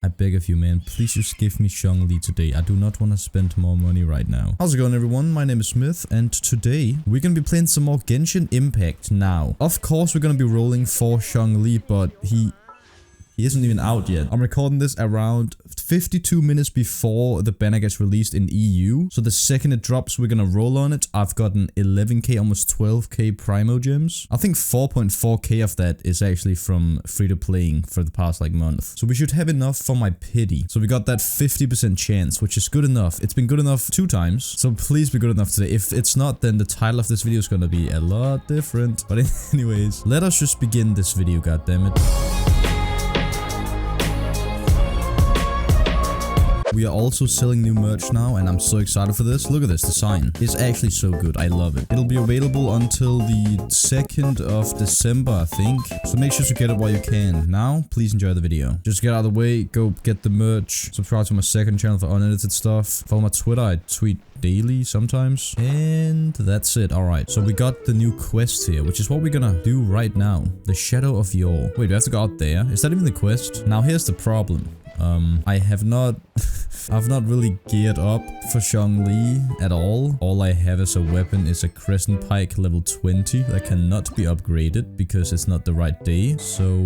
I beg of you, man, please just give me Zhongli today. I do not want to spend more money right now. How's it going, everyone? My name is Smith, and today we're gonna be playing some more Genshin Impact now. Of course, we're gonna be rolling for Zhongli, but he isn't even out yet. I'm recording this around 52 minutes before the banner gets released in EU. So the second it drops, we're gonna roll on it. I've gotten 11k, almost 12k Primo gems. I think 4.4k of that is actually from free-to-playing for the past like month. So we should have enough for my pity. So we got that 50% chance, which is good enough. It's been good enough 2 times. So please be good enough today. If it's not, then the title of this video is gonna be a lot different. But anyways, let us just begin this video, goddammit. We are also selling new merch now, and I'm so excited for this. Look at this design. It's actually so good. I love it. It'll be available until the 2nd of December, I think. So make sure to get it while you can. Now, please enjoy the video. Just get out of the way. Go get the merch. Subscribe to my second channel for unedited stuff. Follow my Twitter. I tweet daily sometimes. And that's it. Alright, so we got the new quest here, which is what we're gonna do right now. The Shadow of Yore. Wait, do I have to go out there? Is that even the quest? Now here's the problem. I've not really geared up for Zhongli at all. All I have as a weapon is a Crescent Pike level 20 that cannot be upgraded because it's not the right day. So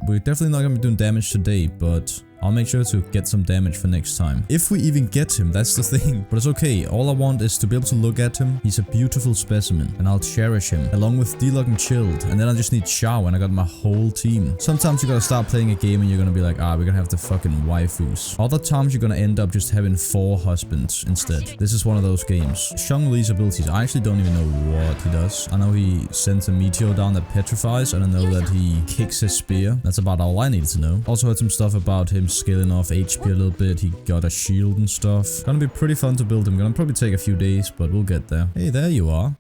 we're definitely not gonna be doing damage today, but I'll make sure to get some damage for next time. If we even get him, that's the thing. But it's okay. All I want is to be able to look at him. He's a beautiful specimen, and I'll cherish him. Along with D-Log and Chilled. And then I just need Shao, and I got my whole team. Sometimes you gotta start playing a game and you're gonna be like, we're gonna have the fucking waifus. Other times you're gonna end up just having 4 husbands instead. This is one of those games. Zhongli's abilities, I actually don't even know what he does. I know he sends a meteor down that petrifies, and I know that he kicks his spear. That's about all I needed to know. Also heard some stuff about him scaling off HP a little bit. He got a shield and stuff. Gonna be pretty fun to build him. Gonna probably take a few days, but we'll get there. Hey, there you are.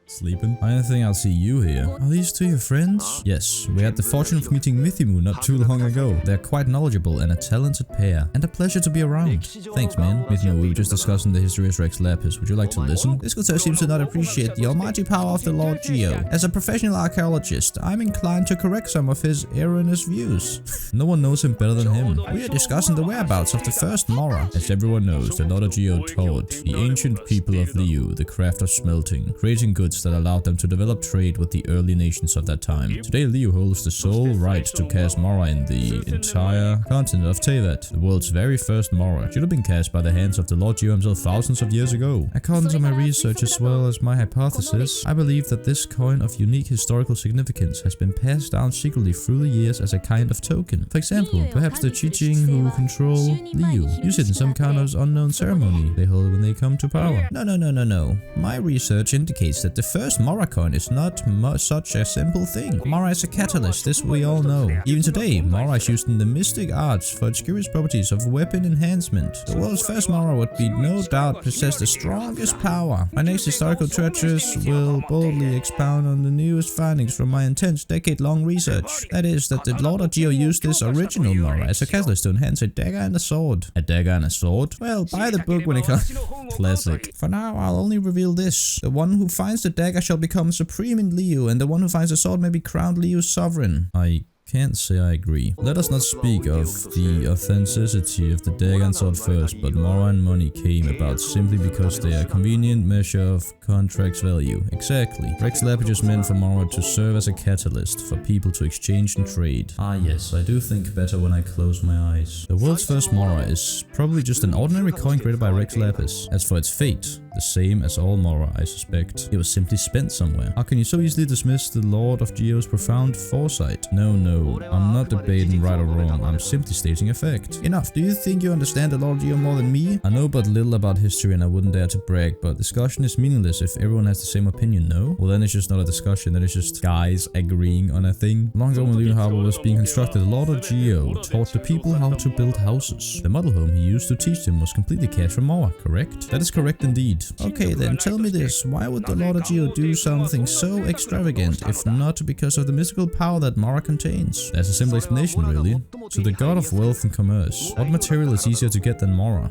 Sleeping? I don't think I'll see you here. Are these 2 your friends? Yes, we had the fortune of meeting MythyMoo not too long ago. They're quite knowledgeable and a talented pair, and a pleasure to be around. Thanks, man. MythyMoo, we were just discussing the history of Rex Lapis. Would you like to listen? This Gutter seems to not appreciate the almighty power of the Lord Geo. As a professional archaeologist, I'm inclined to correct some of his erroneous views. No one knows him better than him. We are discussing the whereabouts of the first Mora. As everyone knows, the Lord Geo taught the ancient people of Liu the craft of smelting, creating goods that allowed them to develop trade with the early nations of that time. Today, Liu holds the sole right to cast Mora in the entire continent of Teyvat. The world's very first Mora should have been cast by the hands of the Lord Geo himself thousands of years ago. According to my research as well as my hypothesis, I believe that this coin of unique historical significance has been passed down secretly through the years as a kind of token. For example, perhaps the Chiching who control Liu use it in some kind of unknown ceremony they hold when they come to power. No. My research indicates that the first Mora coin is not such a simple thing. Mora is a catalyst, this we all know. Even today, Mora is used in the mystic arts for its curious properties of weapon enhancement. The world's first Mora would be no doubt possess the strongest power. My next historical treatise will boldly expound on the newest findings from my intense decade-long research. That is, that the Lord of Geo used this original Mora as a catalyst to enhance a dagger and a sword. A dagger and a sword? Well, buy the book when it comes. Classic. For now, I'll only reveal this. The one who finds the dagger shall become supreme in Liu, and the one who finds the sword may be crowned Liu's sovereign. I can't say I agree. Let us not speak of the authenticity of the dagger and sword first, but Mora and money came about simply because they are a convenient measure of contract's value. Exactly. Rex Lapis is meant for Mora to serve as a catalyst for people to exchange and trade. Yes, I do think better when I close my eyes. The world's first Mora is probably just an ordinary coin created by Rex Lapis. As for its fate, the same as all Mora, I suspect. It was simply spent somewhere. How can you so easily dismiss the Lord of Geo's profound foresight? No, I'm not debating right or wrong, I'm simply stating a fact. Enough, do you think you understand the Lord Geo more than me? I know but little about history and I wouldn't dare to brag, but discussion is meaningless if everyone has the same opinion, no? Well, then it's just not a discussion, then it's just guys agreeing on a thing. Long ago when Luna Harbor was being constructed, the Lord of Geo taught the people how to build houses. The model home he used to teach them was completely cast from Mora, correct? That is correct indeed. Okay then, tell me this, why would the Lord of Geo do something so extravagant, if not because of the mystical power that Mora contains? There's a simple explanation really. To the god of wealth and commerce, what material is easier to get than Mora?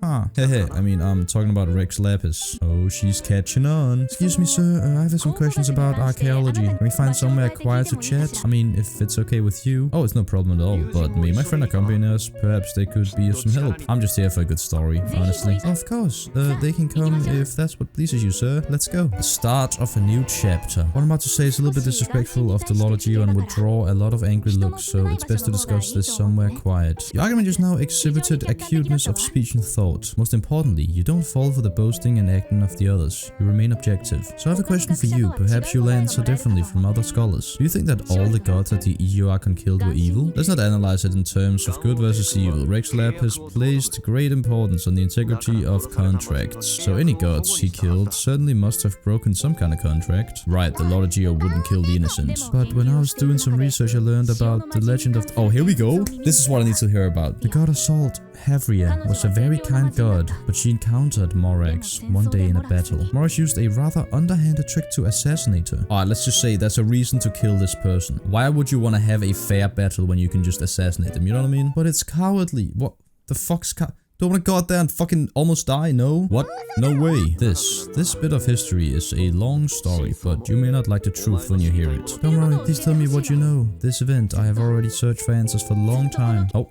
Haha. Hey, I mean, I'm talking about Rex Lapis. Oh, she's catching on. Excuse me, sir. I have some questions about archaeology. Can we find somewhere quiet to chat? I mean, if it's okay with you. Oh, it's no problem at all. But me and my friend accompany us. Perhaps they could be of some help. I'm just here for a good story, honestly. Oh, of course. They can come if that's what pleases you, sir. Let's go. The start of a new chapter. What I'm about to say is a little bit disrespectful of the Lord of Geo and would draw a lot of angry looks, so it's best to discuss this somewhere quiet. Your argument just now exhibited acuteness of speech and thought. Most importantly, you don't fall for the boasting and acting of the others. You remain objective. So I have a question for you. Perhaps you'll answer differently from other scholars. Do you think that all the gods that the Archon killed were evil? Let's not analyze it in terms of good versus evil. Rex Lapis placed great importance on the integrity of contracts. So any gods he killed certainly must have broken some kind of contract. Right, the Lord of Geo wouldn't kill the innocent. But when I was doing some research, I learned about the legend of... Oh, here we go. This is what I need to hear about. The god of salt, Havria, was a very kind god, but she encountered Morax one day in a battle. Morax used a rather underhanded trick to assassinate her. Alright, let's just say there's a reason to kill this person. Why would you want to have a fair battle when you can just assassinate them, you know what I mean? But it's cowardly. What the fuck's don't wanna go out there and fucking almost die, no? What? No way. This bit of history is a long story, but you may not like the truth when you hear it. Don't worry, please tell me what you know. This event, I have already searched for answers for a long time. Oh.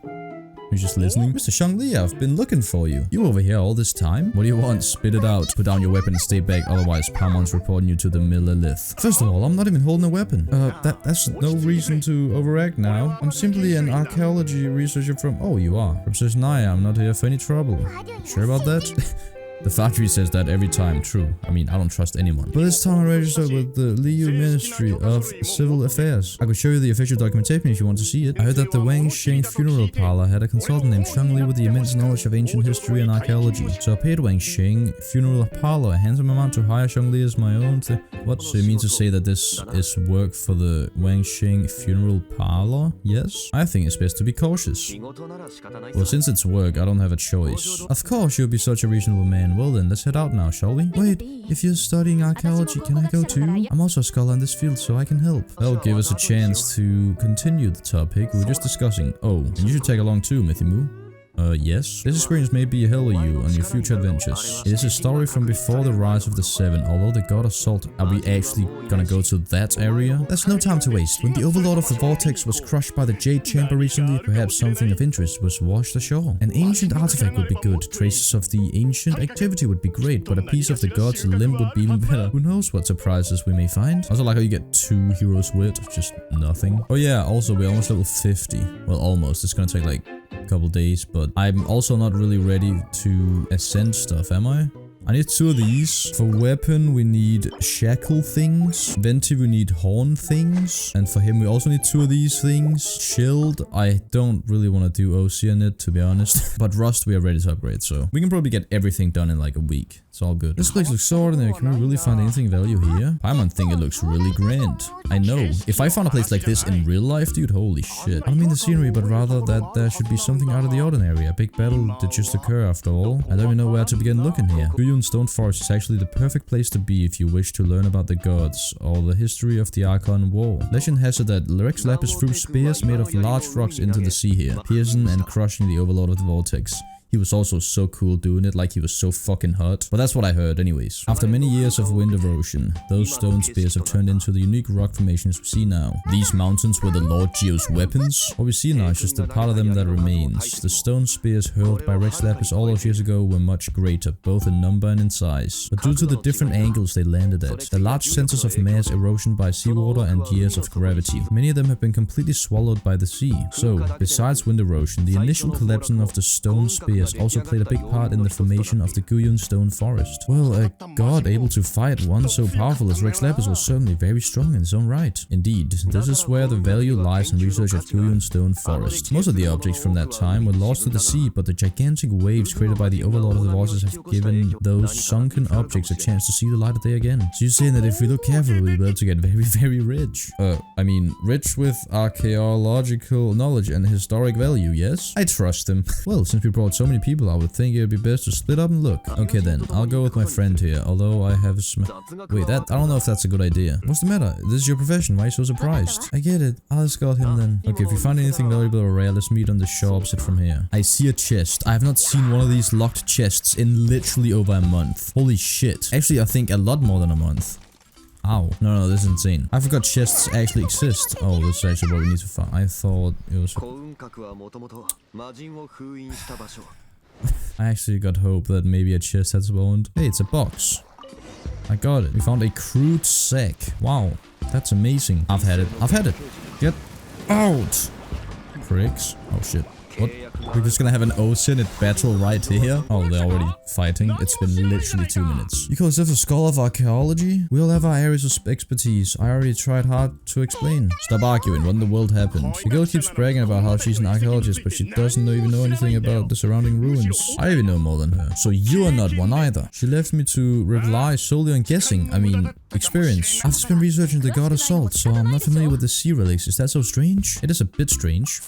You're just listening? Mr. Zhongli, I've been looking for you. You over here all this time? What do you want? Spit it out. Put down your weapon and stay back, otherwise Pamon's reporting you to the Millelith. First of all, I'm not even holding a weapon. That's no reason to overact now. I'm simply an archaeology researcher from... Oh, you are. From Naya, I'm not here for any trouble. Sure about that? The factory says that every time, true. I mean, I don't trust anyone. But this time I registered with the Liu Ministry of Civil Affairs. I could show you the official documentation if you want to see it. I heard that the Wang Xing funeral parlor had a consultant named Zhongli with the immense knowledge of ancient history and archaeology. So I paid Wang Xing funeral parlor a handsome amount to hire Zhongli as my own What? So you mean to say that this is work for the Wang Xing funeral parlor? Yes? I think it's best to be cautious. Well, since it's work, I don't have a choice. Of course, you'll be such a reasonable man. Well then, let's head out now, shall we? Wait, if you're studying archaeology, can I go too? I'm also a scholar in this field, so I can help. That'll give us a chance to continue the topic we were just discussing. Oh, and you should tag along too, MythyMoo. Yes. This experience may be a help you on your future adventures. It is a story from before the rise of the Seven, although the god of salt... Are we actually gonna go to that area? There's no time to waste. When the overlord of the vortex was crushed by the Jade Chamber recently, perhaps something of interest was washed ashore. An ancient artifact would be good. Traces of the ancient activity would be great, but a piece of the god's limb would be even better. Who knows what surprises we may find? Also like how you get 2 heroes wit, just nothing. Oh yeah, also we're almost level 50. Well, almost. It's gonna take like couple days, but I'm also not really ready to ascend stuff, am I? I need 2 of these. For weapon, we need shackle things. Venti, we need horn things. And for him, we also need 2 of these things. Shield, I don't really want to do OC on it, to be honest. But Rust, we are ready to upgrade, so we can probably get everything done in like a week. It's all good. This place looks so ordinary. Can we really find anything value here? Paimon think it looks really grand. I know. If I found a place like this in real life, dude, holy shit. I don't mean the scenery, but rather that there should be something out of the ordinary. A big battle did just occur after all. I don't even know where to begin looking here. Guyun Stone Forest is actually the perfect place to be if you wish to learn about the gods or the history of the Archon War. Legend has it that Rex Lapis threw spears made of large rocks into the sea here, piercing and crushing the overlord of the vortex. He was also so cool doing it, like he was so fucking hot. But that's what I heard anyways. After many years of wind erosion, those stone spears have turned into the unique rock formations we see now. These mountains were the Lord Geo's weapons. What we see now is just a part of them that remains. The stone spears hurled by Rex Lapis all those years ago were much greater, both in number and in size. But due to the different angles they landed at, the large centers of mass erosion by seawater and years of gravity, many of them have been completely swallowed by the sea. So, besides wind erosion, the initial collapsing of the stone spears also played a big part in the formation of the Guyun Stone Forest. Well, a god able to fight one so powerful as Rex Lapis was certainly very strong in his own right. Indeed, this is where the value lies in research of Guyun Stone Forest. Most of the objects from that time were lost to the sea, but the gigantic waves created by the Overlord of the Vortex have given those sunken objects a chance to see the light of day again. So you're saying that if we look carefully, we'll be able to get very, very rich. I mean, rich with archaeological knowledge and historic value, yes? I trust him. Well, since we brought so so many people, I would think it would be best to split up and look. Okay then, I'll go with my friend here, although I have wait, I don't know if that's a good idea. What's the matter? This is your profession, why are you so surprised? I get it, I'll escort him then. Okay, if you find anything valuable or rare, let's meet on the shore opposite from here. I see a chest. I have not seen one of these locked chests in literally over a month. Holy shit. Actually, I think a lot more than a month. Ow. No, this is insane. I forgot chests actually exist. Oh, this is actually what we need to find. I thought it was... I actually got hope that maybe a chest had spawned. Hey, it's a box. I got it. We found a crude sack. Wow. That's amazing. I've had it. Get out. Pricks. Oh shit. What? We're just gonna have an ocean battle right here? Oh, they're already fighting. It's been literally 2 minutes. You call yourself a scholar of archaeology? We all have our areas of expertise. I already tried hard to explain. Stop arguing. What in the world happened? The girl keeps bragging about how she's an archaeologist, but she doesn't even know anything about the surrounding ruins. I even know more than her. So you are not one either. She left me to rely solely on guessing. I mean, experience. I've just been researching the god Hansult, so I'm not familiar with the sea relics. Is that so strange? It is a bit strange.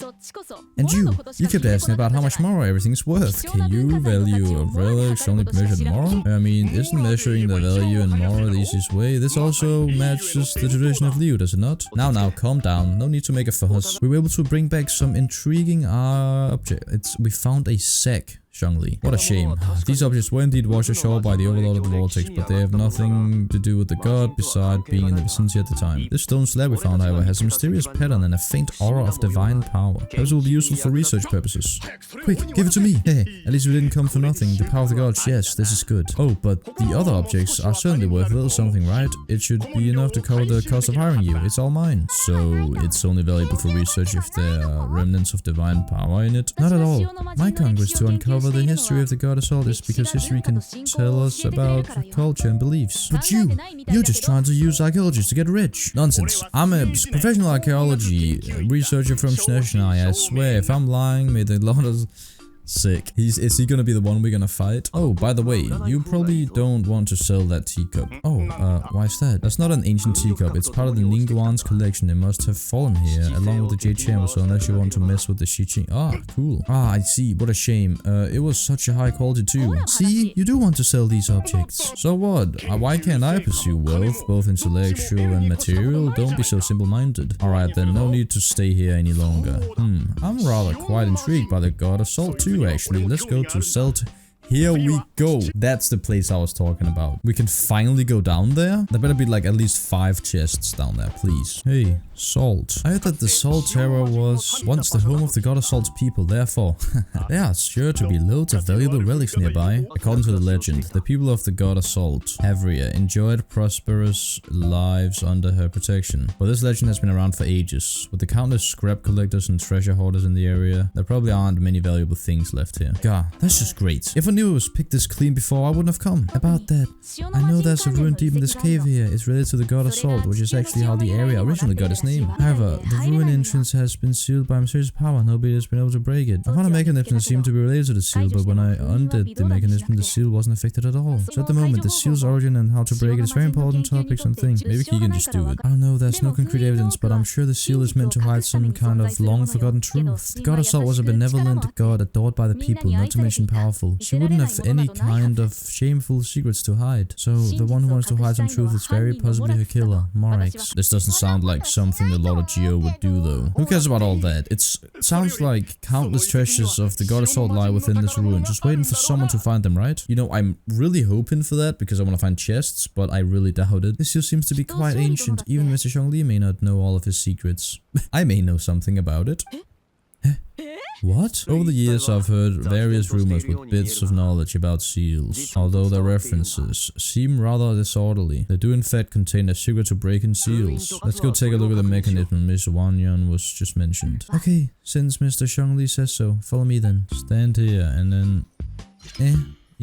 And you kept asking about how much more everything's worth. Can you value of relics only measured in more? I mean, isn't measuring the value in more the easiest way? This also matches the tradition of Liu, does it not? Now, calm down. No need to make a fuss. We were able to bring back some intriguing objects. We found a sack. Zhongli. What a shame. These objects were indeed washed ashore by the overlord of the vortex, but they have nothing to do with the god beside being in the vicinity at the time. This stone slab we found, however, has a mysterious pattern and a faint aura of divine power. Perhaps it will be useful for research purposes. Quick, give it to me! Hey, at least we didn't come for nothing. The power of the gods, yes, this is good. Oh, but the other objects are certainly worth a little something, right? It should be enough to cover the cost of hiring you. It's all mine. So, it's only valuable for research if there are remnants of divine power in it? Not at all. My congress to uncover the history of the god Hansult is because history can tell us about culture and beliefs. But you're just trying to use archaeologists to get rich. Nonsense. I'm a professional archaeology researcher from Shneshna. I swear, if I'm lying, may the Lord of... Sick. Is he gonna be the one we're gonna fight? Oh, by the way, you probably don't want to sell that teacup. Oh, why is that? That's not an ancient teacup. It's part of the Ningguan's collection. It must have fallen here, along with the jade chamber, so unless you want to mess with the Shiqing. Ah, cool. Ah, I see. What a shame. It was such a high quality too. See? You do want to sell these objects. So what? Why can't I pursue wealth, both intellectual and material? Don't be so simple-minded. Alright then, no need to stay here any longer. I'm rather quite intrigued by the god Hansult too. Actually, let's go to Sal Terrae. Here we go. That's the place I was talking about. We can finally go down there. There better be like at least 5 chests down there, please. Hey, salt. I heard that the Sal Terrae was once the home of the god Hansult's people. Therefore, there are sure to be loads of valuable relics nearby. According to the legend, the people of the god Hansult, Havria, enjoyed prosperous lives under her protection. But this legend has been around for ages. With the countless scrap collectors and treasure hoarders in the area, there probably aren't many valuable things left here. God, that's just great. If I knew it was picked this clean before, I wouldn't have come. About that, I know there's a ruin deep in this cave here. It's related to the god Hansult, which is actually how the area originally got its name. However, the ruin entrance has been sealed by mysterious power. Nobody has been able to break it. I found a mechanism that seemed to be related to the seal, but when I undid the mechanism, the seal wasn't affected at all. So at the moment, the seal's origin and how to break it is very important topics and things. Maybe he can just do it. I don't know, there's no concrete evidence, but I'm sure the seal is meant to hide some kind of long-forgotten truth. The god Hansult was a benevolent god adored by the people, not to mention powerful. She wouldn't have any kind of shameful secrets to hide. So the one who wants to hide some truth is very possibly her killer, Morex. This doesn't sound like something the Lord of Geo would do though. Who cares about all that? It sounds like countless treasures of the god Hansult lie within this ruin, just waiting for someone to find them, right? You know, I'm really hoping for that because I want to find chests, but I really doubt it. This seal seems to be quite ancient. Even Mr. Zhongli may not know all of his secrets. I may know something about it. What? Over the years I've heard various rumors with bits of knowledge about seals, although their references seem rather disorderly. They do in fact contain a secret to break in seals. Let's go take a look at the mechanism Miss Wanyan was just mentioned. Okay, since Mr. Zhongli says so, follow me then. Stand here and then...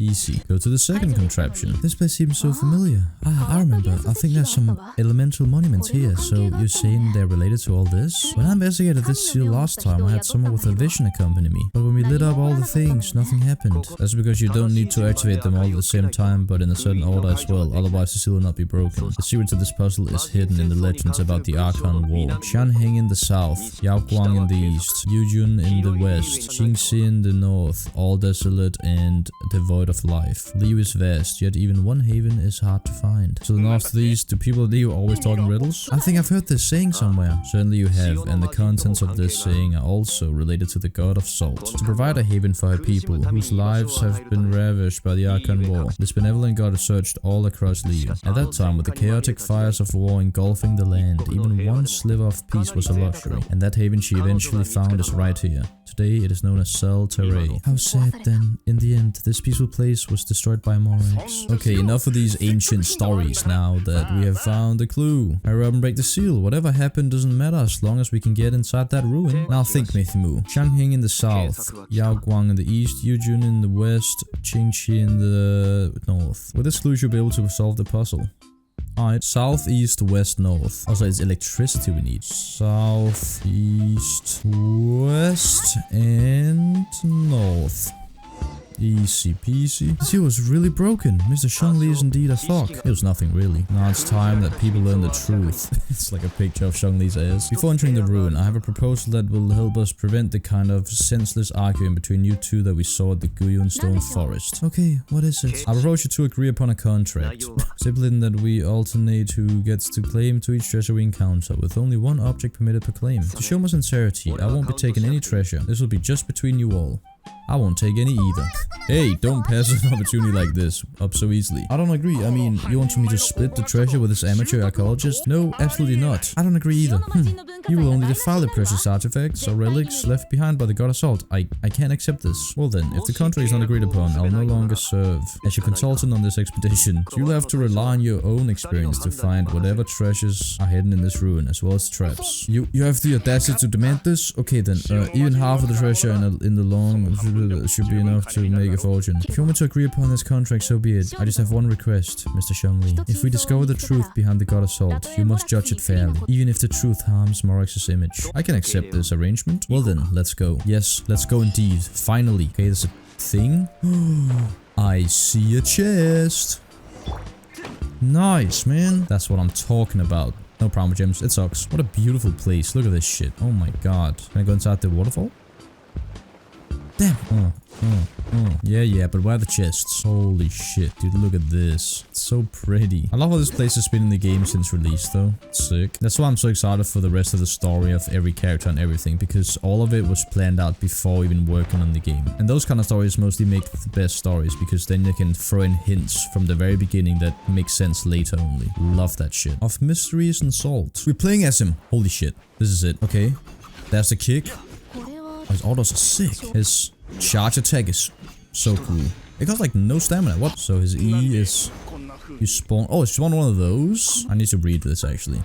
Easy. Go to the second contraption. This place seems so familiar. Ah, I remember. I think there's some elemental monuments here. So you're saying they're related to all this? When I investigated this seal last time, I had someone with a vision accompany me. But when we lit up all the things, nothing happened. That's because you don't need to activate them all at the same time, but in a certain order as well. Otherwise, the seal will not be broken. The secret to this puzzle is hidden in the legends about the Archon War. Shanheng in the south, Yaoguang in the east, Yujun in the west, Jingxi in the north, all desolate and devoid of life. Liu is vast, yet even one haven is hard to find. So the northeast, do people of Liu always talk in riddles? I think I've heard this saying somewhere. Certainly you have, and the contents of this saying are also related to the god of salt. To provide a haven for her people, whose lives have been ravished by the Archon War, this benevolent god searched all across Liu. At that time, with the chaotic fires of war engulfing the land, even one sliver of peace was a luxury, and that haven she eventually found is right here. Today it is known as Sal Terrae. How sad then. In the end, this peaceful place was destroyed by Morax. Okay, enough of these ancient stories now that we have found the clue. Hurry up and break the seal. Whatever happened doesn't matter as long as we can get inside that ruin. Now think, MythyMoo. Shangheng in the south, Yaoguang in the east, Yujun in the west, Qingqi in the north. With this clue, you'll be able to solve the puzzle. Alright, southeast, west, north. Also, it's electricity we need. Southeast, west, and north. Easy peasy. This seal was really broken. Mr. Zhongli is indeed a thug. It was nothing really. Now it's time that people learn the truth. It's like a picture of Zhongli's ass. Before entering the ruin, I have a proposal that will help us prevent the kind of senseless arguing between you two that we saw at the Guyun Stone Forest. Okay, what is it? I propose you to agree upon a contract. Simply in that we alternate who gets to claim to each treasure we encounter, with only one object permitted per claim. To show my sincerity, I won't be taking any treasure. This will be just between you all. I won't take any either. Hey, don't pass an opportunity like this up so easily. I don't agree. I mean, you want me to split the treasure with this amateur archaeologist? No, absolutely not. I don't agree either. You will only defile the precious artifacts or relics left behind by the god of salt. I can't accept this. Well then, if the contract is not agreed upon, I'll no longer serve as your consultant on this expedition. You'll have to rely on your own experience to find whatever treasures are hidden in this ruin, as well as traps. You have the audacity to demand this? Okay then, even half of the treasure in the long should be enough to make a fortune. If you want me to agree upon this contract, so be it. I just have one request, Mr. Zhongli. If we discover the truth behind the god of salt, you must judge it fairly, even if the truth harms Morax's image. I can accept this arrangement. Well then, let's go. Yes, let's go indeed. Finally. Okay, there's a thing. I see a chest. Nice, man. That's what I'm talking about. No problem, gems. It sucks. What a beautiful place. Look at this shit. Oh my god. Can I go inside the waterfall? Damn. Yeah, but where are the chests? Holy shit, dude, look at this. It's so pretty. I love how this place has been in the game since release, though. It's sick. That's why I'm so excited for the rest of the story of every character and everything, because all of it was planned out before even working on the game. And those kind of stories mostly make the best stories, because then you can throw in hints from the very beginning that make sense later only. Love that shit. Of mysteries and salt. We're playing as him. Holy shit. This is it. Okay. There's the kick. Oh, his autos are sick. His charge attack is so cool. It got like no stamina. What? So his E is... You spawn... Oh, it's spawn one of those? I need to read this actually.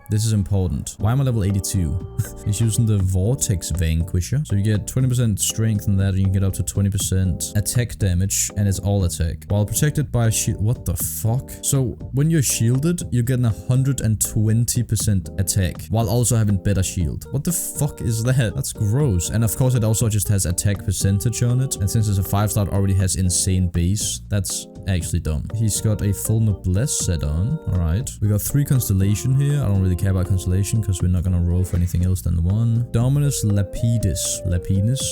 This is important. Why am I level 82? He's using the Vortex Vanquisher. So you get 20% strength in that, and you can get up to 20% attack damage, and it's all attack. While protected by a shield. What the fuck? So when you're shielded, you're getting 120% attack, while also having better shield. What the fuck is that? That's gross. And of course, it also just has attack percentage on it. And since it's a 5-star, it already has insane base. That's actually dumb. He's got a full noblesse set on. Alright. We got 3 constellation here. I don't really care about constellation because we're not gonna roll for anything else than the one. Dominus Lapidus.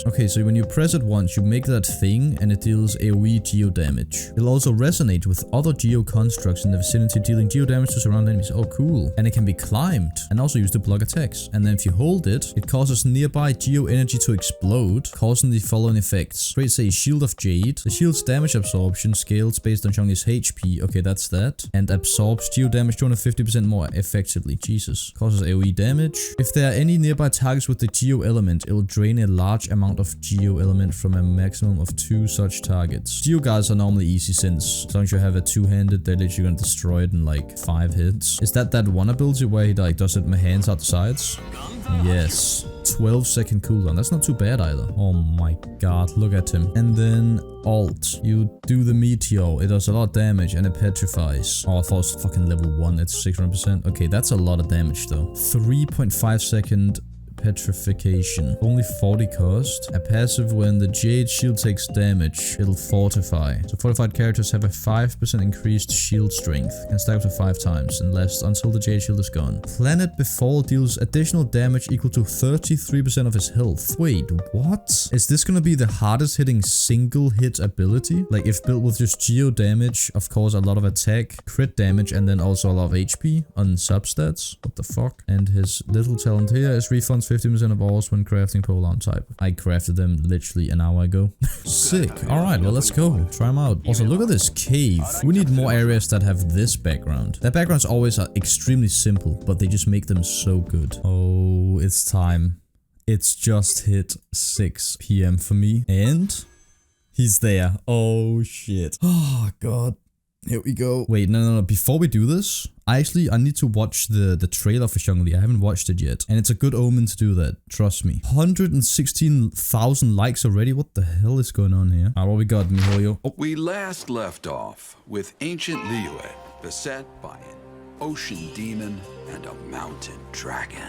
Okay, so when you press it once, you make that thing and it deals AoE geo damage. It'll also resonate with other geo constructs in the vicinity, dealing geo damage to surrounding enemies. Oh, cool. And it can be climbed and also used to block attacks. And then if you hold it, it causes nearby geo energy to explode, causing the following effects. Creates a Shield of Jade. The shield's damage absorption scales based on Zhongli's HP. Okay, that's that. And absorbs geo damage 250% more effectively. Jesus. Causes AoE damage. If there are any nearby targets with the geo element, it will drain a large amount of geo element from a maximum of 2 such targets. Geo guys are normally easy since as long as you have a 2-handed, they're literally gonna destroy it in like 5 hits. Is that one ability where he like does it with hands out the sides? Yes. 12-second cooldown. That's not too bad either. Oh my god, look at him. And then alt. You do the meteor. It does a lot of damage and it petrifies. Oh, I thought it was fucking level 1. It's 600%. Okay, that's a lot of damage though. 3.5-second petrification. Only 40 cost. A passive when the jade shield takes damage, it'll fortify. So fortified characters have a 5% increased shield strength. Can stack up to 5 times and lasts until the jade shield is gone. Planet Befall deals additional damage equal to 33% of his health. Wait, what? Is this gonna be the hardest hitting single hit ability? Like if built with just geo damage, of course a lot of attack, crit damage, and then also a lot of HP on substats. What the fuck? And his little talent here is refunds 50% of ores when crafting Polearm type. I crafted them literally an hour ago. Sick. Alright, well let's go. Try them out. Also, look at this cave. We need more areas that have this background. Their backgrounds always are extremely simple, but they just make them so good. Oh, it's time. It's just hit 6 PM for me. And he's there. Oh shit. Oh god. Here we go. Wait, no. Before we do this, I need to watch the trailer for Zhongli. I haven't watched it yet. And it's a good omen to do that. Trust me. 116,000 likes already. What the hell is going on here? What we got, MythyMoo? Oh. We last left off with ancient Liyue, beset by an ocean demon and a mountain dragon.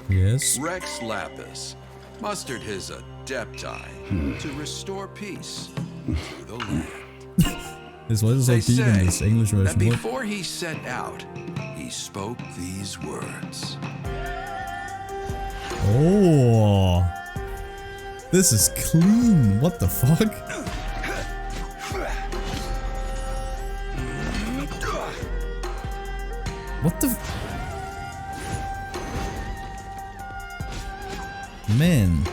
Yes. Rex Lapis mustered his adepti to restore peace to the land. His voice is so deep in this English version. That before he set out, he spoke these words. Oh, this is clean. What the fuck? What the? Man.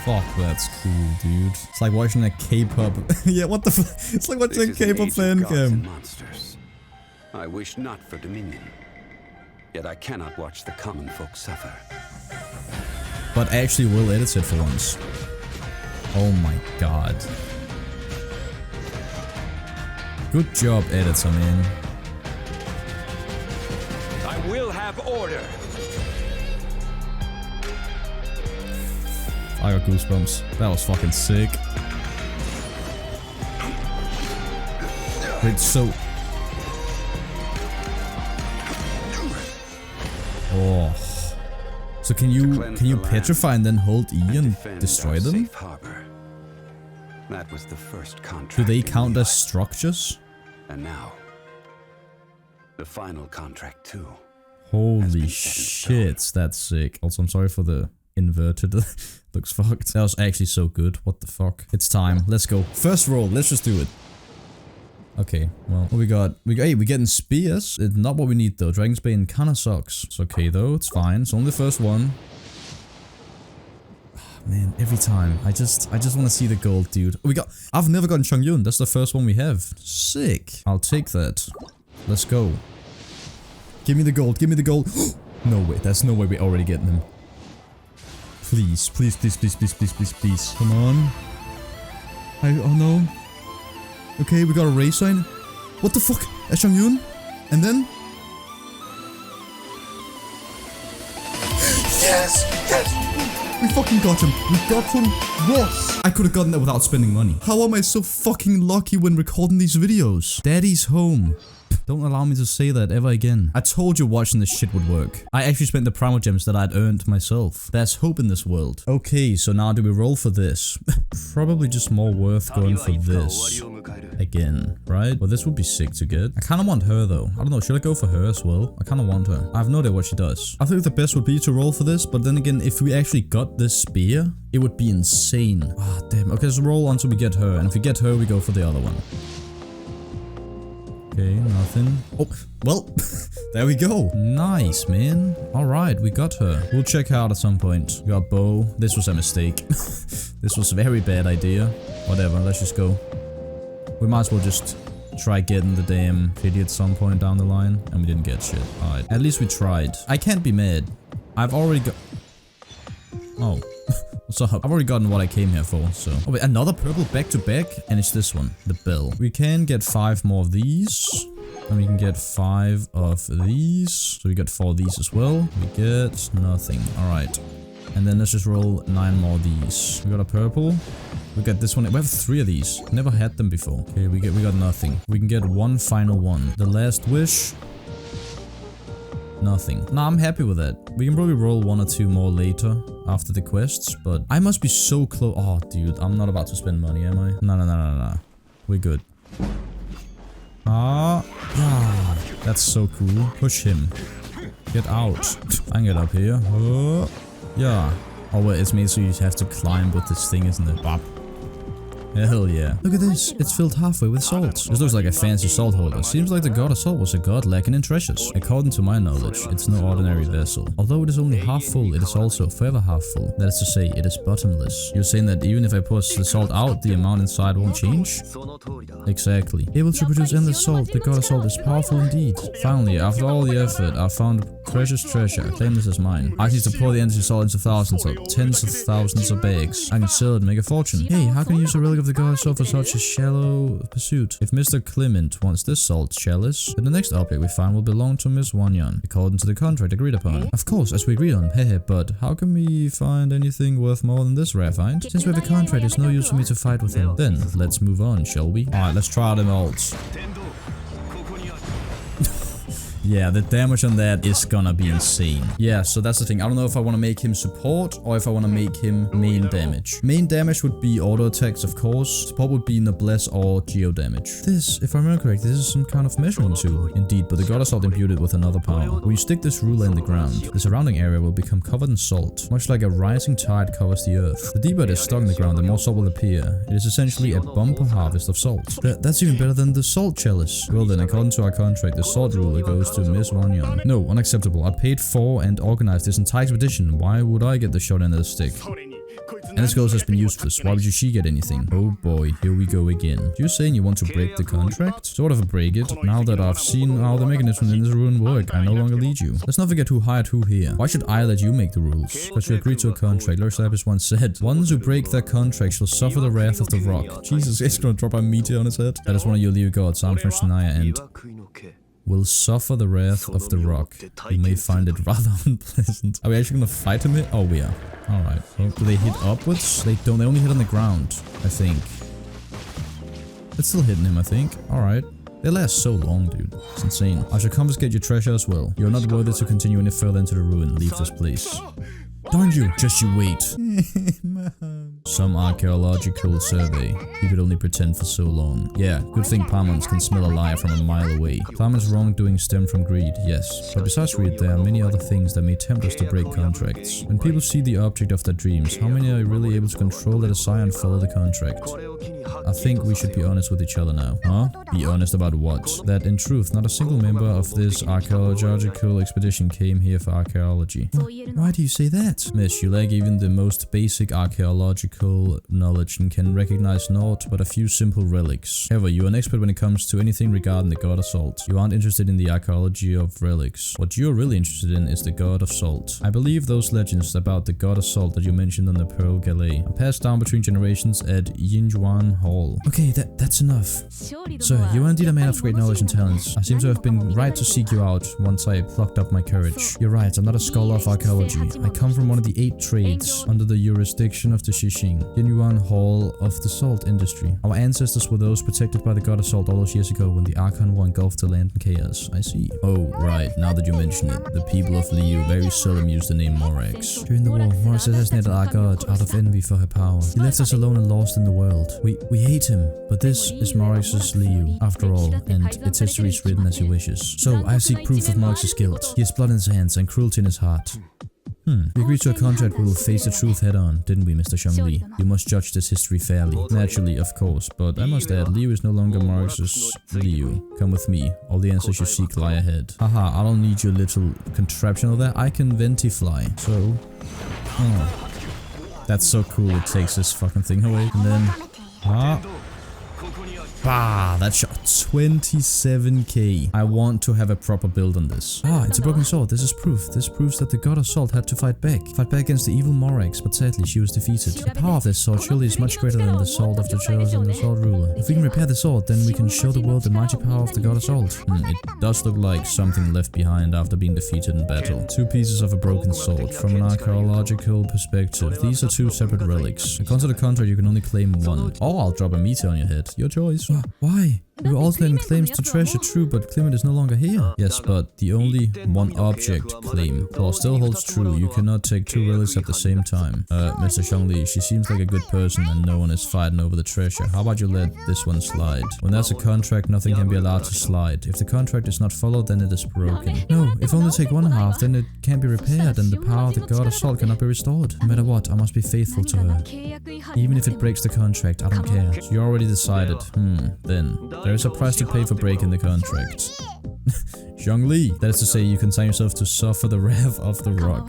Fuck, that's cool, dude. It's like watching a K-pop. Yeah, what the fuck? It's like watching a K-pop fan cam. I wish not for dominion, yet I cannot watch the common folk suffer. But actually will edit it for once. Oh my god. Good job, editor, man. I will have order. I got goosebumps. That was fucking sick. Wait, so... Oh. So can you petrify and then hold E and destroy them? That was the first contract. Do they count as structures? And now, the final contract too. Holy shit, that's sick. Also, I'm sorry for the inverted. Looks fucked. That was actually so good. What the fuck? It's time. Let's go. First roll. Let's just do it. Okay, well, what we got? Hey, we're getting spears. It's not what we need though. Dragon's Bane kinda sucks. It's okay though. It's fine. It's only the first one. Man, every time. I just want to see the gold, dude. I've never gotten Guyun. That's the first one we have. Sick. I'll take that. Let's go. Give me the gold. Give me the gold. No way. There's no way we're already getting them. Please. Please, please, please, please, please, please, please. Come on. Oh no. Okay, we got a race sign. What the fuck? A Guyun? And then? Yes! Yes! We fucking got him. We got him. Yes! I could have gotten that without spending money. How am I so fucking lucky when recording these videos? Daddy's home. Don't allow me to say that ever again. I told you watching this shit would work. I actually spent the primal gems that I'd earned myself. There's hope in this world. Okay, so now do we roll for this? Probably just more worth going for this again, right? Well, this would be sick to get. I kind of want her though. I don't know, should I go for her as well? I kind of want her. I have no idea what she does. I think the best would be to roll for this, but then again, if we actually got this spear, it would be insane. Ah, damn. Okay, so roll until we get her, and if we get her, we go for the other one. Okay, nothing. Oh, well, there we go. Nice, man. All right, we got her. We'll check her out at some point. We got bow. This was a mistake. This was a very bad idea. Whatever, let's just go. We might as well just try getting the damn pity at some point down the line. And we didn't get shit. All right, at least we tried. I can't be mad. I've already got... Oh. What's up? I've already gotten what I came here for, so... Oh wait, another purple back-to-back? And it's this one, the bell. We can get 5 more of these. And we can get 5 of these. So we got 4 of these as well. We get nothing. Alright. And then let's just roll 9 more of these. We got a purple. We got this one. We have 3 of these. Never had them before. Okay, we got nothing. We can get 1 final one. The last wish. Nothing. Nah, I'm happy with that. We can probably roll 1 or 2 more later after the quests, but I must be so close. Oh, dude, I'm not about to spend money, am I? No. We're good. Ah, yeah, that's so cool. Push him. Get out. I can get up here. Yeah. Oh, wait, it's made so you have to climb with this thing, isn't it? Bop. Hell yeah. Look at this. It's filled halfway with salt. This looks like a fancy salt holder. Seems like the god of salt was a god lacking in treasures. According to my knowledge, it's no ordinary vessel. Although it is only half full, it is also forever half full. That is to say, it is bottomless. You're saying that even if I push the salt out, the amount inside won't change? Exactly. Able to produce endless salt, the god of salt is powerful indeed. Finally, after all the effort, I found a precious treasure. Claim this as mine. I need to pour the endless salt into thousands or tens of thousands of bags. I can sell it and make a fortune. Hey, how can you use a relic of the god of salt for such a shallow pursuit? If Mr. Clement wants this salt chalice, then the next object we find will belong to Miss Wanyan, according to the contract agreed upon. Of course, as we agreed on, hehe, but how can we find anything worth more than this rare find? Since we have a contract, it's no use for me to fight with him. Then, let's move on, shall we? Alright, let's try them alts. Yeah, the damage on that is gonna be insane. Yeah, so that's the thing. I don't know if I want to make him support or if I want to make him main damage. Main damage would be auto attacks, of course. Support would be noblesse or geo damage. This, if I remember correctly, this is some kind of measuring tool. Indeed, but the god of salt imbued it with another power. When you stick this ruler in the ground, the surrounding area will become covered in salt, much like a rising tide covers the earth. The deeper it is stuck in the ground, the more salt will appear. It is essentially a bumper harvest of salt. That's even better than the salt chalice. Well then, according to our contract, the salt ruler goes to Miss Wanyan. No, unacceptable. I paid for and organized this entire expedition. Why would I get the short end of the stick? And this girl has been useless. Why would she get anything? Oh boy, here we go again. You're saying you want to break the contract? Sort of break it. Now that I've seen how the mechanisms in this ruin work, I no longer lead you. Let's not forget who hired who here. Why should I let you make the rules? Because you agreed to a contract. Lord Cypress once said, ones who break their contract shall suffer the wrath of the rock. Jesus, it's gonna drop a meteor on his head. That is one of your Leo gods, I'm from Shania, and will suffer the wrath of the rock. You may find it rather unpleasant. Are we actually gonna fight him here? Oh, we are. Alright. Well, do they hit upwards? They don't. They only hit on the ground, I think. It's still hitting him, I think. Alright. They last so long, dude. It's insane. I shall confiscate your treasure as well. You're not worthy to continue any further into the ruin. Leave this place. Darn you! Just you wait. Some archaeological survey. He could only pretend for so long. Yeah, good thing Parmons can smell a lie from a mile away. Parmons' wrongdoing stem from greed, yes. But besides greed, there are many other things that may tempt us to break contracts. When people see the object of their dreams, how many are really able to control their desire and follow the contract? I think we should be honest with each other now. Huh? Be honest about what? That in truth, not a single member of this archaeological expedition came here for archaeology. Why do you say that? Miss, you lack even the most basic archaeological knowledge and can recognize naught but a few simple relics. However, you are an expert when it comes to anything regarding the god of salt. You aren't interested in the archaeology of relics. What you're really interested in is the god of salt. I believe those legends about the god of salt that you mentioned on the Pearl Galley are passed down between generations at Yinjuan Hall. Okay, that's enough. Sir, you are indeed a man of great knowledge and talents. I seem to have been right to seek you out once I plucked up my courage. You're right, I'm not a scholar of archaeology. I come from one of the 8 trades under the jurisdiction of the Shishing, Yinjuan Hall of the salt industry. Our ancestors were those protected by the god of salt all those years ago when the Archon war engulfed the land in chaos. I see. Oh, right, now that you mention it, the people of Liu very seldom use the name Morax. During the war, Morax assassinated our god out of envy for her power. He left us alone and lost in the world. We hate him, but this is Morax's Liu, after all, and its history is written as he wishes. So, I seek proof of Morax's guilt. He has blood in his hands and cruelty in his heart. We agreed to a contract we will face the truth head on, didn't we, Mr. Zhongli? You must judge this history fairly. Naturally, of course, but I must add, Liu is no longer Morax's Liu. Come with me. All the answers you seek lie ahead. Haha, I don't need your little contraption of that. I can ventifly. So, that's so cool. It takes this fucking thing away. And then, Bah, that shot 27k. I want to have a proper build on this. Ah, it's a broken sword. This is proof. This proves that the god of salt had to fight back against the evil Morax, but sadly she was defeated. The power of this sword surely is much greater than the sword of the chosen and the sword ruler. If we can repair the sword, then we can show the world the mighty power of the god of salt. It does look like something left behind after being defeated in battle. 2 pieces of a broken sword. From an archaeological perspective, these are 2 separate relics. According to the contract, you can only claim 1. Or I'll drop a meteor on your head. Your choice. Why? You were alternating claims to treasure, true, but Clement is no longer here. Yes, but the only one object claim clause still holds true. You cannot take 2 relics at the same time. Mr. Zhongli, she seems like a good person and no one is fighting over the treasure. How about you let this one slide? When there's a contract, nothing can be allowed to slide. If the contract is not followed, then it is broken. No, if only take 1/2, then it can't be repaired and the power of the god of salt cannot be restored. No matter what, I must be faithful to her. Even if it breaks the contract, I don't care. So you already decided. Then. There is a price to pay for breaking the contract. Zhongli. That is to say, you consign yourself to suffer the wrath of the rock.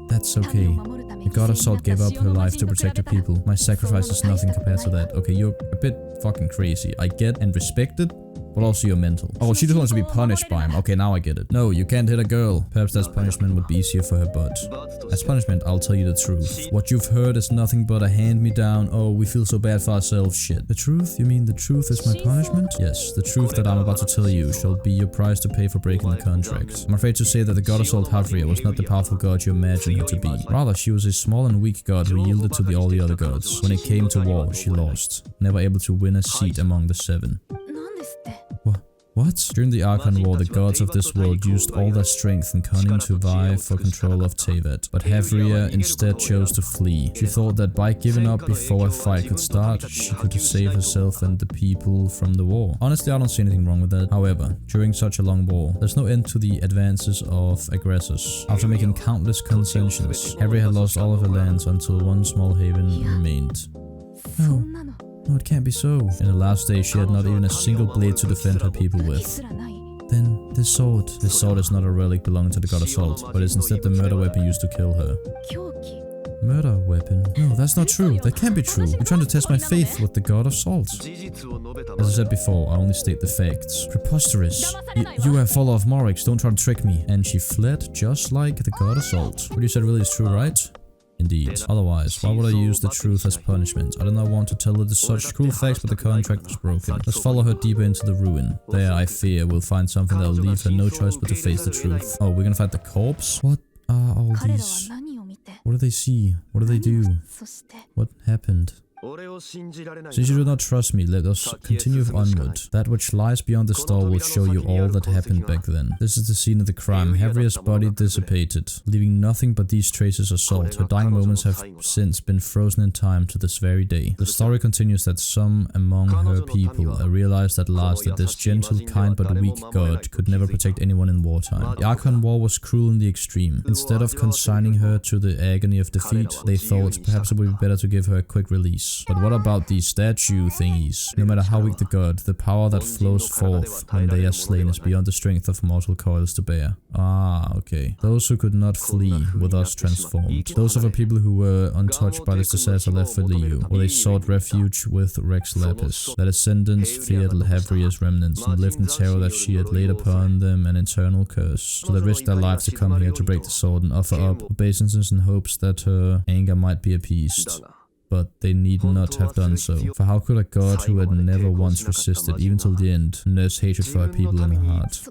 That's okay. The god of salt gave up her life to protect her people. My sacrifice is nothing compared to that. Okay, you're a bit fucking crazy. I get and respect it, but also you're mental. Oh, she just wants to be punished by him. Okay, now I get it. No, you can't hit a girl. Perhaps that punishment would be easier for her butt. As punishment, I'll tell you the truth. What you've heard is nothing but a hand-me-down, oh, we feel so bad for ourselves shit. The truth? You mean the truth is my punishment? Yes, the truth that I'm about to tell you shall be your price to pay for breaking the contract. I'm afraid to say that the god of salt Havria was not the powerful god you imagined her to be. Rather, she was a small and weak god who yielded to all the other gods. When it came to war, she lost, never able to win a seat among the 7. What? During the Archon War, the gods of this world used all their strength and cunning to vie for control of Teyvat, but Havria instead chose to flee. She thought that by giving up before a fight could start, she could save herself and the people from the war. Honestly, I don't see anything wrong with that. However, during such a long war, there's no end to the advances of aggressors. After making countless concessions, Havria had lost all of her lands until one small haven remained. No, it can't be so. In the last days, she had not even a single blade to defend her people with. Then, this sword is not a relic belonging to the god of salt, but is instead the murder weapon used to kill her. Murder weapon? No, that's not true. That can't be true. You're trying to test my faith with the god of salt. As I said before, I only state the facts. Preposterous. You are follower of Morax, don't try to trick me. And she fled just like the god of salt. What you said really is true, right? Indeed. Otherwise, why would I use the truth as punishment? I do not want to tell her such cruel facts, but the contract was broken. Let's follow her deeper into the ruin. There, I fear, we'll find something that'll leave her no choice but to face the truth. Oh, we're gonna fight the corpse? What are all these? What do they see? What do they do? What happened? Since you do not trust me, let us continue onward. That which lies beyond the store will show you all that happened back then. This is the scene of the crime. Havria's body dissipated, leaving nothing but these traces of salt. Her dying moments have since been frozen in time to this very day. The story continues that some among her people realized at last that this gentle, kind but weak god could never protect anyone in wartime. The Archon War was cruel in the extreme. Instead of consigning her to the agony of defeat, they thought perhaps it would be better to give her a quick release. But what about these statue thingies? No matter how weak the god, the power that flows forth when they are slain is beyond the strength of mortal coils to bear. Ah, okay. Those who could not flee were thus transformed. Those of the people who were untouched by this disaster left for Liu, where they sought refuge with Rex Lapis. Their descendants feared Havria's remnants and lived in terror that she had laid upon them an eternal curse. So they risked their lives to come here to break the sword and offer up obeisances in hopes that her anger might be appeased. But they need not have done so. For how could a god who had never once resisted, even till the end, nurse hatred for her people in her heart?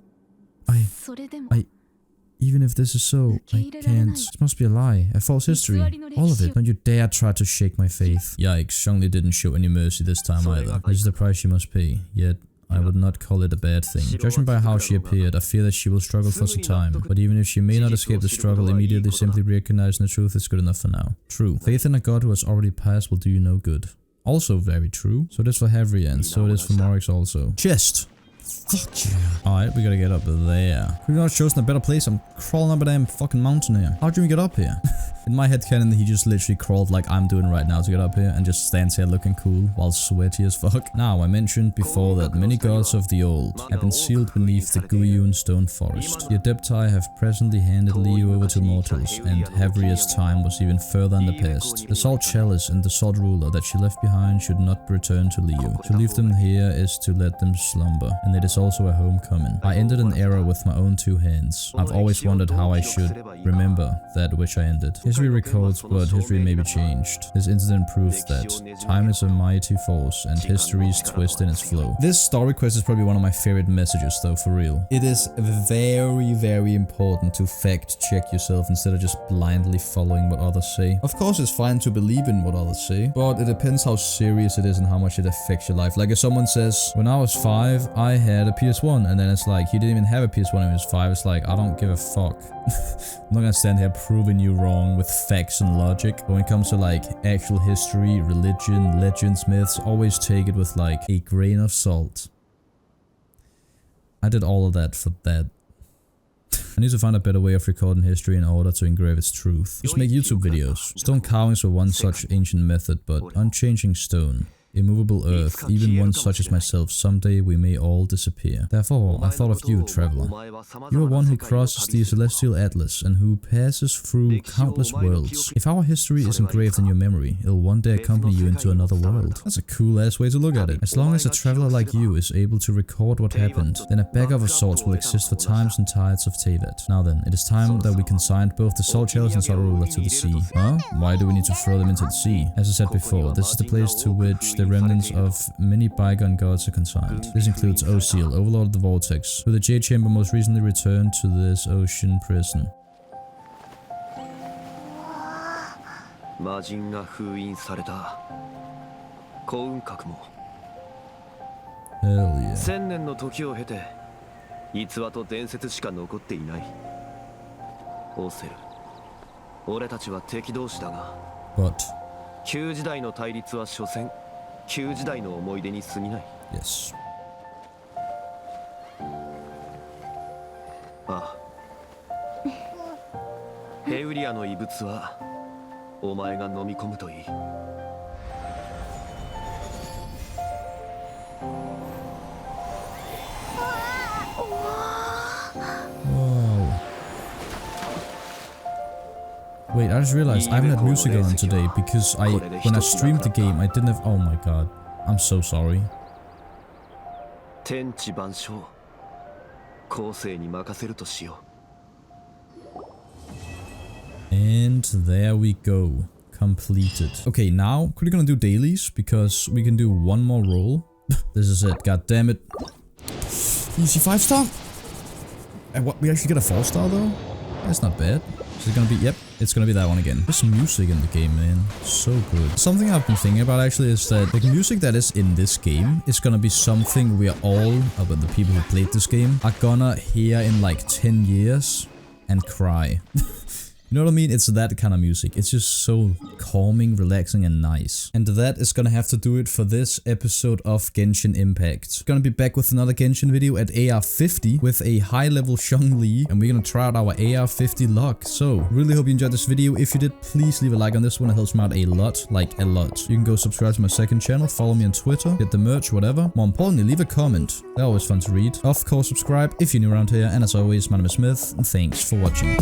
Even if this is so, I can't. This must be a lie, a false history. All of it. Don't you dare try to shake my faith. Yikes, Zhongli didn't show any mercy this time either. This is the price she must pay, yet I would not call it a bad thing. Judging by how she appeared, I fear that she will struggle for some time. But even if she may not escape the struggle, immediately simply recognizing the truth is good enough for now. True. Faith in a god who has already passed will do you no good. Also very true. So it is for Havria and so it is for Morax also. Chest! Fuck yeah. Alright, we gotta get up there. Could we not chosen a better place? I'm crawling up a damn fucking mountain here. How'd you get up here? In my headcanon, he just literally crawled like I'm doing right now to get up here and just stands here looking cool while sweaty as fuck. Now, I mentioned before that many gods of the old have been sealed beneath the Guyun Stone Forest. The Adepti have presently handed Leo over to mortals, and Havria's time was even further in the past. The Salt Chalice and the Salt Ruler that she left behind should not return to Leo. To leave them here is to let them slumber, and it is also a homecoming. I ended an era with my own 2 hands. I've always wondered how I should remember that which I ended. History records, but history may be changed. This incident proves that time is a mighty force, and history's twist in its flow. This story quest is probably one of my favorite messages though, for real. It is very, very important to fact check yourself instead of just blindly following what others say. Of course, it's fine to believe in what others say, but it depends how serious it is and how much it affects your life. Like if someone says, when I was 5, I had a PS1, and then it's like, he didn't even have a PS1 when he was 5. It's like, I don't give a fuck. I'm not gonna stand here proving you wrong with facts and logic. But when it comes to like actual history, religion, legends, myths, always take it with like a grain of salt. I did all of that for that. I need to find a better way of recording history in order to engrave its truth. Just make YouTube videos. Stone carvings were one such ancient method, but unchanging stone. Immovable earth, even one such as myself, someday we may all disappear. Therefore, I thought of you, traveler. You are one who crosses the celestial atlas and who passes through countless worlds. If our history is engraved in your memory, it'll one day accompany you into another world. That's a cool ass way to look at it. As long as a traveler like you is able to record what happened, then a beggar of sorts will exist for times and tides of Tevat. Now then, it is time that we consigned both the Salt Chalice and Salt Ruler to the sea. Huh? Why do we need to throw them into the sea? As I said before, this is the place to which the remnants of many bygone gods are consigned. This includes Osiel, Overlord of the Vortex, who the Jade Chamber most recently returned to this ocean prison. Hell yeah. But yes. Havriaの遺物はお前が飲み込むといい。Wait, I just realized I haven't had music on today because when I streamed the game, I didn't have. Oh my god, I'm so sorry. And there we go, completed. Okay, now quickly gonna do dailies because we can do one more roll. This is it. God damn it! Easy 5-star. And what? We actually get a 4-star though. That's not bad. Is it gonna be? Yep, it's gonna be that one again. There's music in the game, man. So good. Something I've been thinking about actually is that the music that is in this game is gonna be something we are all, about the people who played this game, are gonna hear in like 10 years and cry. You know what I mean? It's that kind of music. It's just so calming, relaxing, and nice. And that is gonna have to do it for this episode of Genshin Impact. Gonna be back with another Genshin video at AR 50 with a high-level Zhongli, and we're gonna try out our AR 50 luck. So, really hope you enjoyed this video. If you did, please leave a like on this one. It helps me out a lot, like a lot. You can go subscribe to my second channel, follow me on Twitter, get the merch, whatever. More importantly, leave a comment. They're always fun to read. Of course, subscribe if you're new around here. And as always, my name is Smith, and thanks for watching.